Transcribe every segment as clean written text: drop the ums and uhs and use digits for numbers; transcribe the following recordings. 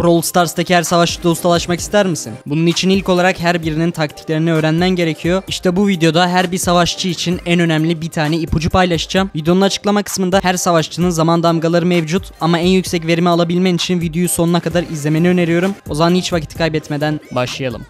Brawl Stars'taki her savaşçıda ustalaşmak ister misin? Bunun için ilk olarak her birinin taktiklerini öğrenmen gerekiyor. İşte bu videoda her bir savaşçı için en önemli bir tane ipucu paylaşacağım. Videonun açıklama kısmında her savaşçının zaman damgaları mevcut ama en yüksek verimi alabilmen için videoyu sonuna kadar izlemeni öneriyorum. O zaman hiç vakit kaybetmeden başlayalım.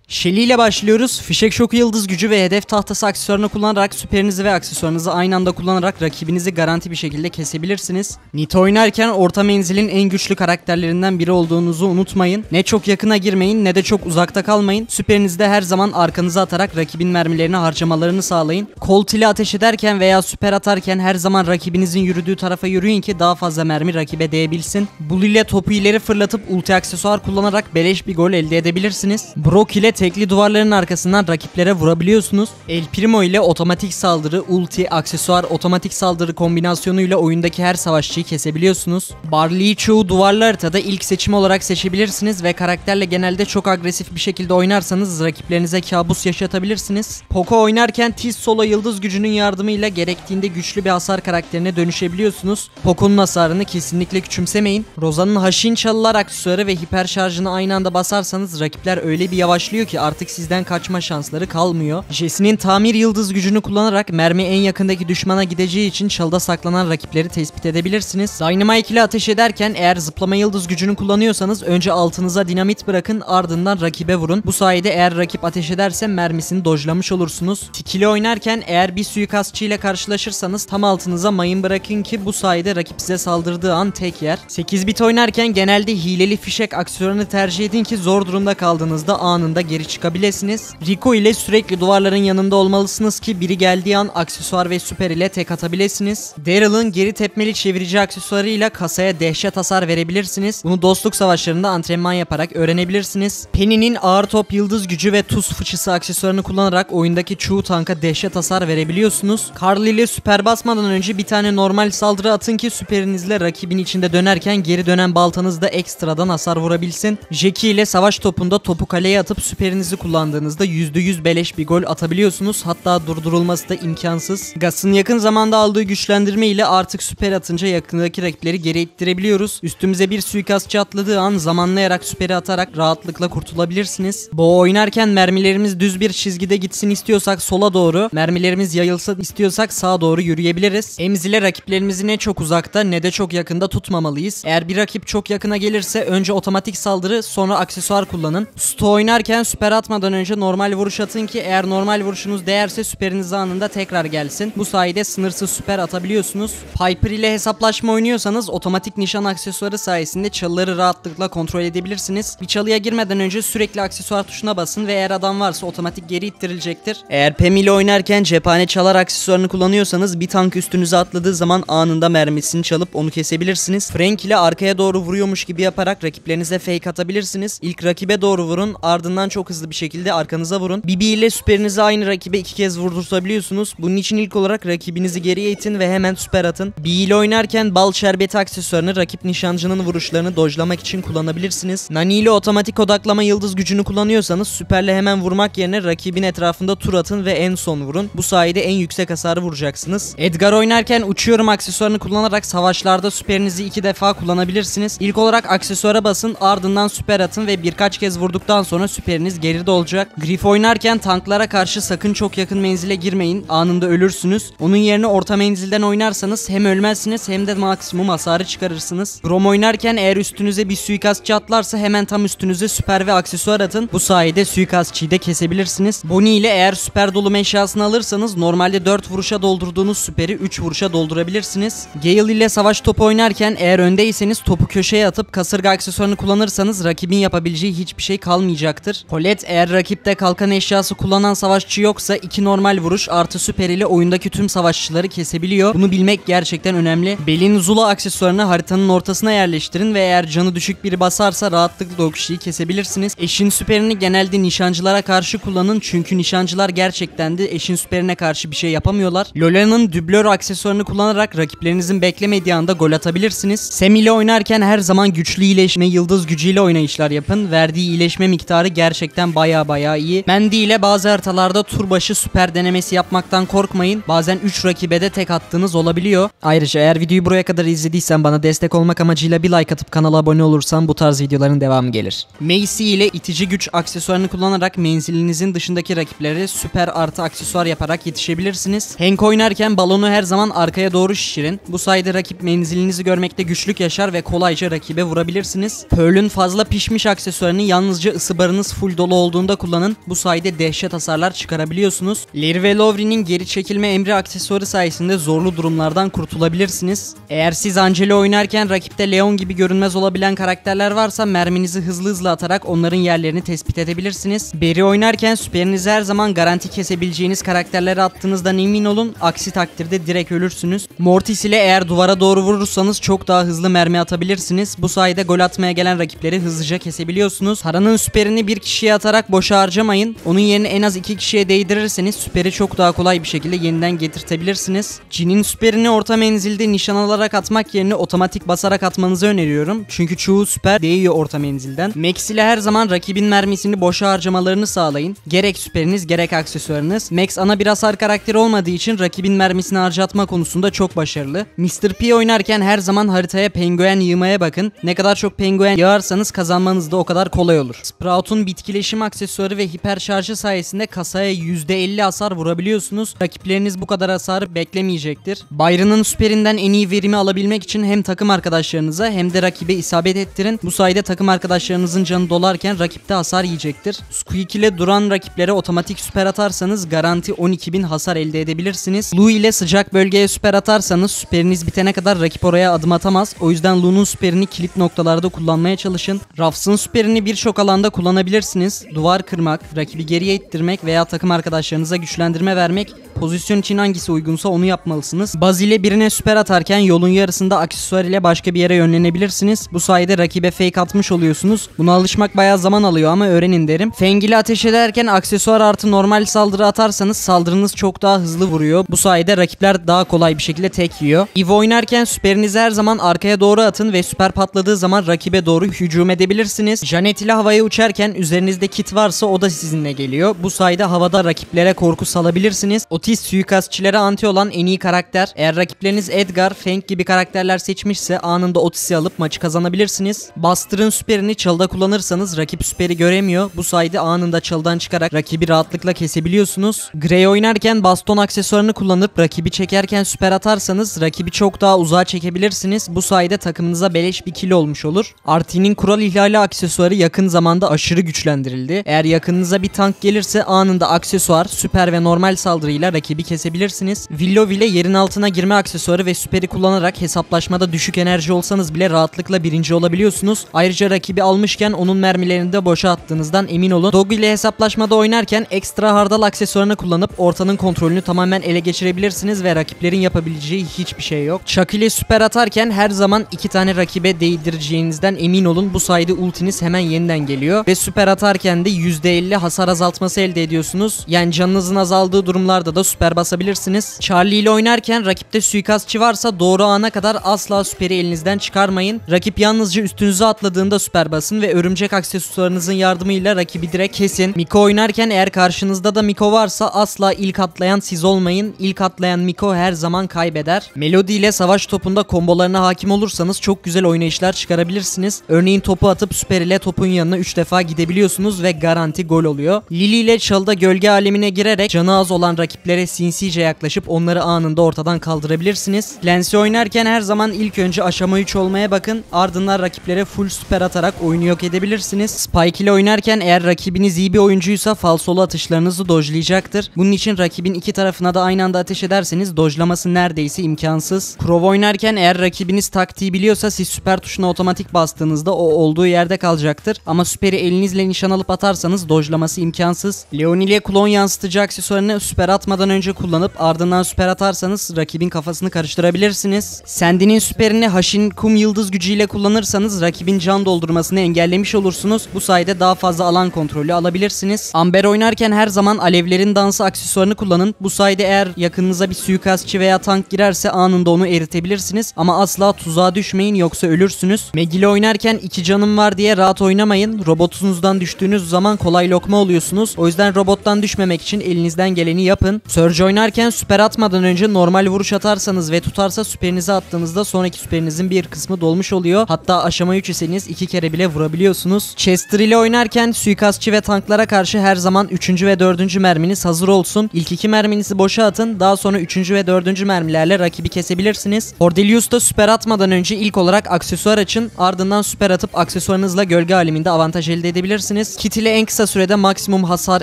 Shelly ile başlıyoruz. Fişek şoku, yıldız gücü ve hedef tahtası aksesuarını kullanarak süperinizi ve aksesuarınızı aynı anda kullanarak rakibinizi garanti bir şekilde kesebilirsiniz. Nita oynarken orta menzilin en güçlü karakterlerinden biri olduğunuzu unutmayın. Ne çok yakına girmeyin ne de çok uzakta kalmayın. Süperinizi de her zaman arkanıza atarak rakibin mermilerini harcamalarını sağlayın. Colt ile ateş ederken veya süper atarken her zaman rakibinizin yürüdüğü tarafa yürüyün ki daha fazla mermi rakibe değebilsin. Bull ile topu ileri fırlatıp ulti aksesuar kullanarak beleş bir gol elde edebilirsiniz. Brock ile tekli duvarların arkasından rakiplere vurabiliyorsunuz. El Primo ile otomatik saldırı, ulti, aksesuar, otomatik saldırı kombinasyonuyla oyundaki her savaşçıyı kesebiliyorsunuz. Barley'i çoğu duvarlı haritada ilk seçim olarak seçebilirsiniz ve karakterle genelde çok agresif bir şekilde oynarsanız rakiplerinize kabus yaşatabilirsiniz. Poco oynarken tiz solo yıldız gücünün yardımıyla gerektiğinde güçlü bir hasar karakterine dönüşebiliyorsunuz. Poco'nun hasarını kesinlikle küçümsemeyin. Rosa'nın haşin çalılar aksesuarı ve hiper şarjını aynı anda basarsanız rakipler öyle bir yavaşlıyor ki artık sizden kaçma şansları kalmıyor. Jesse'nin tamir yıldız gücünü kullanarak mermi en yakındaki düşmana gideceği için çalıda saklanan rakipleri tespit edebilirsiniz. Dynamite ile ateş ederken eğer zıplama yıldız gücünü kullanıyorsanız önce altınıza dinamit bırakın, ardından rakibe vurun. Bu sayede eğer rakip ateş ederse mermisini dojlamış olursunuz. Tikili oynarken eğer bir suikastçı ile karşılaşırsanız tam altınıza mayın bırakın ki bu sayede rakip size saldırdığı an tek yer. 8 bit oynarken genelde hileli fişek aksesuarını tercih edin ki zor durumda kaldığınızda anında geri çıkabilirsiniz. Rico ile sürekli duvarların yanında olmalısınız ki biri geldiği an aksesuar ve süper ile tek atabilirsiniz. Daryl'ın geri tepmeli çevirici aksesuarıyla kasaya dehşet hasar verebilirsiniz. Bunu dostluk savaşlarında antrenman yaparak öğrenebilirsiniz. Penny'nin ağır top yıldız gücü ve tuz fıçısı aksesuarını kullanarak oyundaki çoğu tanka dehşet hasar verebiliyorsunuz. Carly ile süper basmadan önce bir tane normal saldırı atın ki süperinizle rakibin içinde dönerken geri dönen baltanız da ekstradan hasar vurabilsin. Jackie ile savaş topunda topu kaleye atıp süperinizi kullandığınızda %100 beleş bir gol atabiliyorsunuz. Hatta durdurulması da imkansız. Gus'ın yakın zamanda aldığı güçlendirme ile artık süper atınca yakındaki rakipleri geri ittirebiliyoruz. Üstümüze bir suikastçı atladığı an zamanlayarak süperi atarak rahatlıkla kurtulabilirsiniz. Bo oynarken mermilerimiz düz bir çizgide gitsin istiyorsak sola doğru, mermilerimiz yayılsa istiyorsak sağa doğru yürüyebiliriz. Emzile rakiplerimizi ne çok uzakta ne de çok yakında tutmamalıyız. Eğer bir rakip çok yakına gelirse önce otomatik saldırı sonra aksesuar kullanın. Sto oynarken süper atmadan önce normal vuruş atın ki eğer normal vuruşunuz değerse süperiniz anında tekrar gelsin. Bu sayede sınırsız süper atabiliyorsunuz. Piper ile hesaplaşma oynuyorsanız otomatik nişan aksesuarı sayesinde çalıları rahatlıkla kontrol edebilirsiniz. Bir çalıya girmeden önce sürekli aksesuar tuşuna basın ve eğer adam varsa otomatik geri ittirilecektir. Eğer Pam ile oynarken cephane çalar aksesuarını kullanıyorsanız bir tank üstünüze atladığı zaman anında mermisini çalıp onu kesebilirsiniz. Frank ile arkaya doğru vuruyormuş gibi yaparak rakiplerinize fake atabilirsiniz. İlk rakibe doğru vurun, ardından çok hızlı bir şekilde arkanıza vurun. BB ile süperinizi aynı rakibe 2 kez vurdurtabiliyorsunuz. Bunun için ilk olarak rakibinizi geriye itin ve hemen süper atın. B ile oynarken bal şerbeti aksesuarını rakip nişancının vuruşlarını dojlamak için kullanabilirsiniz. Nani ile otomatik odaklama yıldız gücünü kullanıyorsanız süperle hemen vurmak yerine rakibin etrafında tur atın ve en son vurun. Bu sayede en yüksek hasarı vuracaksınız. Edgar oynarken uçuyorum aksesuarını kullanarak savaşlarda süperinizi 2 defa kullanabilirsiniz. İlk olarak aksesuara basın, ardından süper atın ve birkaç kez vurduktan sonra süperiniz geride olacak. Griff oynarken tanklara karşı sakın çok yakın menzile girmeyin. Anında ölürsünüz. Onun yerine orta menzilden oynarsanız hem ölmezsiniz hem de maksimum hasarı çıkarırsınız. Grom oynarken eğer üstünüze bir suikastçı atlarsa hemen tam üstünüze süper ve aksesuar atın. Bu sayede suikastçıyı da kesebilirsiniz. Bonnie ile eğer süper dolum eşyasını alırsanız normalde 4 vuruşa doldurduğunuz süperi 3 vuruşa doldurabilirsiniz. Gale ile savaş topu oynarken eğer öndeyseniz topu köşeye atıp kasırga aksesuarını kullanırsanız rakibin yapabileceği hiçbir şey kalmayacaktır. Colette eğer rakipte kalkan eşyası kullanan savaşçı yoksa 2 normal vuruş artı süper ile oyundaki tüm savaşçıları kesebiliyor. Bunu bilmek gerçekten önemli. Belin Zula aksesuarını haritanın ortasına yerleştirin ve eğer canı düşük biri basarsa rahatlıkla o kişiyi kesebilirsiniz. Eşin süperini genelde nişancılara karşı kullanın çünkü nişancılar gerçekten de eşin süperine karşı bir şey yapamıyorlar. Lola'nın dublör aksesuarını kullanarak rakiplerinizin beklemediği anda gol atabilirsiniz. Sam ile oynarken her zaman güçlü iyileşme yıldız gücüyle oynayışlar yapın. Verdiği iyileşme miktarı gerçekten gerçekten baya iyi. Mendi ile bazı haritalarda tur başı süper denemesi yapmaktan korkmayın. Bazen 3 rakibe de tek attığınız olabiliyor. Ayrıca eğer videoyu buraya kadar izlediysen bana destek olmak amacıyla bir like atıp kanala abone olursan bu tarz videoların devamı gelir. Macy ile itici güç aksesuarını kullanarak menzilinizin dışındaki rakiplere süper artı aksesuar yaparak yetişebilirsiniz. Hank oynarken balonu her zaman arkaya doğru şişirin. Bu sayede rakip menzilinizi görmekte güçlük yaşar ve kolayca rakibe vurabilirsiniz. Pearl'ün fazla pişmiş aksesuarını yalnızca ısı barınız full dolu olduğunda kullanın. Bu sayede dehşet hasarlar çıkarabiliyorsunuz. Lear ve Lowry'nin geri çekilme emri aksesuarı sayesinde zorlu durumlardan kurtulabilirsiniz. Eğer siz Angelo oynarken rakipte Leon gibi görünmez olabilen karakterler varsa merminizi hızlı atarak onların yerlerini tespit edebilirsiniz. Barry oynarken süperinizi her zaman garanti kesebileceğiniz karakterlere attığınızdan emin olun. Aksi takdirde direkt ölürsünüz. Mortis ile eğer duvara doğru vurursanız çok daha hızlı mermi atabilirsiniz. Bu sayede gol atmaya gelen rakipleri hızlıca kesebiliyorsunuz. Hara'nın süperini bir kişiye atarak boşa harcamayın. Onun yerine en az 2 kişiye değdirirseniz süperi çok daha kolay bir şekilde yeniden getirtebilirsiniz. Jin'in süperini orta menzilde nişan alarak atmak yerine otomatik basarak atmanızı öneriyorum. Çünkü çoğu süper değiyor orta menzilden. Max ile her zaman rakibin mermisini boşa harcamalarını sağlayın. Gerek süperiniz gerek aksesuarınız. Max ana bir hasar karakteri olmadığı için rakibin mermisini harcatma konusunda çok başarılı. Mr. P oynarken her zaman haritaya penguen yığmaya bakın. Ne kadar çok penguen yağarsanız kazanmanız da o kadar kolay olur. Sprout'un bitkileşim aksesuarı ve hiper şarjı sayesinde kasaya %50 hasar vurabiliyorsunuz. Rakipleriniz bu kadar hasarı beklemeyecektir. Byron'ın süperinden en iyi verimi alabilmek için hem takım arkadaşlarınıza hem de rakibe isabet ettirin. Bu sayede takım arkadaşlarınızın canı dolarken rakipte hasar yiyecektir. Squeak ile duran rakiplere otomatik süper atarsanız garanti 12.000 hasar elde edebilirsiniz. Lu ile sıcak bölgeye süper atarsanız süperiniz bitene kadar rakip oraya adım atamaz. O yüzden Lu'nun süperini kilit noktalarda kullanmaya çalışın. Ruffs'ın süperini birçok alanda kullanabilirsiniz. Duvar kırmak, rakibi geriye ittirmek veya takım arkadaşlarınıza güçlendirme vermek, pozisyon için hangisi uygunsa onu yapmalısınız. Buzz ile birine süper atarken yolun yarısında aksesuar ile başka bir yere yönlenebilirsiniz. Bu sayede rakibe fake atmış oluyorsunuz. Buna alışmak bayağı zaman alıyor ama öğrenin derim. Fang ile ateş ederken aksesuar artı normal saldırı atarsanız saldırınız çok daha hızlı vuruyor. Bu sayede rakipler daha kolay bir şekilde tek yiyor. Eve oynarken süperinizi her zaman arkaya doğru atın ve süper patladığı zaman rakibe doğru hücum edebilirsiniz. Janet ile havaya uçarken üzerinizde kit varsa o da sizinle geliyor. Bu sayede havada rakiplere korku salabilirsiniz. Otis suikastçilere anti olan en iyi karakter. Eğer rakipleriniz Edgar, Fang gibi karakterler seçmişse anında Otis'i alıp maçı kazanabilirsiniz. Buster'ın süperini çalıda kullanırsanız rakip süperi göremiyor. Bu sayede anında çalıdan çıkarak rakibi rahatlıkla kesebiliyorsunuz. Grey oynarken baston aksesuarını kullanıp rakibi çekerken süper atarsanız rakibi çok daha uzağa çekebilirsiniz. Bu sayede takımınıza beleş bir kill olmuş olur. Artie'nin kural ihlali aksesuarı yakın zamanda aşırı güçlendirildi. Eğer yakınınıza bir tank gelirse anında aksesuar, süper ve normal saldırıyla rakibi kesebilirsiniz. Willow ile yerin altına girme aksesuarı ve süperi kullanarak hesaplaşmada düşük enerji olsanız bile rahatlıkla birinci olabiliyorsunuz. Ayrıca rakibi almışken onun mermilerini de boşa attığınızdan emin olun. Dog ile hesaplaşmada oynarken ekstra hardal aksesuarını kullanıp ortanın kontrolünü tamamen ele geçirebilirsiniz ve rakiplerin yapabileceği hiçbir şey yok. Chuck ile süper atarken her zaman 2 tane rakibe değdireceğinizden emin olun. Bu sayede ultiniz hemen yeniden geliyor ve süper atarken de %50 hasar azaltması elde ediyorsunuz. Yani canınızın azaldığı durumlarda da süper basabilirsiniz. Charlie ile oynarken rakipte suikastçı varsa doğru ana kadar asla süperi elinizden çıkarmayın. Rakip yalnızca üstünüze atladığında süper basın ve örümcek aksesuarınızın yardımıyla rakibi direkt kesin. Miko oynarken eğer karşınızda da Miko varsa asla ilk atlayan siz olmayın. İlk atlayan Miko her zaman kaybeder. Melody ile savaş topunda kombolarına hakim olursanız çok güzel oynayışlar çıkarabilirsiniz. Örneğin topu atıp süper ile topun yanına 3 defa gidebiliyorsunuz ve garanti gol oluyor. Lily ile çalıda gölge alemine girerek canı az olan rakiplere sinsice yaklaşıp onları anında ortadan kaldırabilirsiniz. Clancy oynarken her zaman ilk önce aşama 3 olmaya bakın. Ardından rakiplere full süper atarak oyunu yok edebilirsiniz. Spike ile oynarken eğer rakibiniz iyi bir oyuncuysa falsolu atışlarınızı dojlayacaktır. Bunun için rakibin iki tarafına da aynı anda ateş ederseniz dojlaması neredeyse imkansız. Crow oynarken eğer rakibiniz taktiği biliyorsa siz süper tuşuna otomatik bastığınızda o olduğu yerde kalacaktır. Ama süperi elinizle nişan alıp atarsanız dojlaması imkansız. Leon ile klon yansıtıcı aksesuarını süper atmadan atmadan önce kullanıp ardından süper atarsanız rakibin kafasını karıştırabilirsiniz. Sandy'nin süperini Hash'in kum yıldız gücüyle kullanırsanız rakibin can doldurmasını engellemiş olursunuz. Bu sayede daha fazla alan kontrolü alabilirsiniz. Amber oynarken her zaman alevlerin dansı aksesuarını kullanın. Bu sayede eğer yakınınıza bir suikastçı veya tank girerse anında onu eritebilirsiniz. Ama asla tuzağa düşmeyin, yoksa ölürsünüz. Meg'le oynarken 2 canım var diye rahat oynamayın. Robotunuzdan düştüğünüz zaman kolay lokma oluyorsunuz. O yüzden robottan düşmemek için elinizden geleni yapın. Surge oynarken süper atmadan önce normal vuruş atarsanız ve tutarsa süperinizi attığınızda sonraki süperinizin bir kısmı dolmuş oluyor. Hatta aşama 3 iseniz 2 kere bile vurabiliyorsunuz. Chester ile oynarken suikastçı ve tanklara karşı her zaman 3. ve 4. merminiz hazır olsun. İlk 2 merminizi boşa atın. Daha sonra 3. ve 4. mermilerle rakibi kesebilirsiniz. Cordelius'ta süper atmadan önce ilk olarak aksesuar açın. Ardından süper atıp aksesuarınızla gölge aleminde avantaj elde edebilirsiniz. Kit ile en kısa sürede maksimum hasar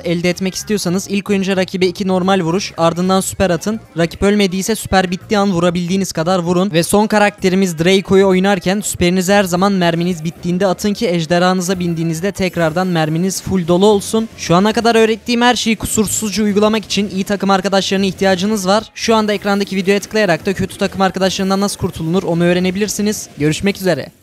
elde etmek istiyorsanız ilk önce rakibe 2 normal vuruş, ardından süper atın. Rakip ölmediyse süper bittiği an vurabildiğiniz kadar vurun. Ve son karakterimiz Draco'yu oynarken süperinizi her zaman merminiz bittiğinde atın ki ejderhanıza bindiğinizde tekrardan merminiz full dolu olsun. Şu ana kadar öğrettiğim her şeyi kusursuzca uygulamak için iyi takım arkadaşlarına ihtiyacınız var. Şu anda ekrandaki videoya tıklayarak da kötü takım arkadaşlarından nasıl kurtulunur onu öğrenebilirsiniz. Görüşmek üzere.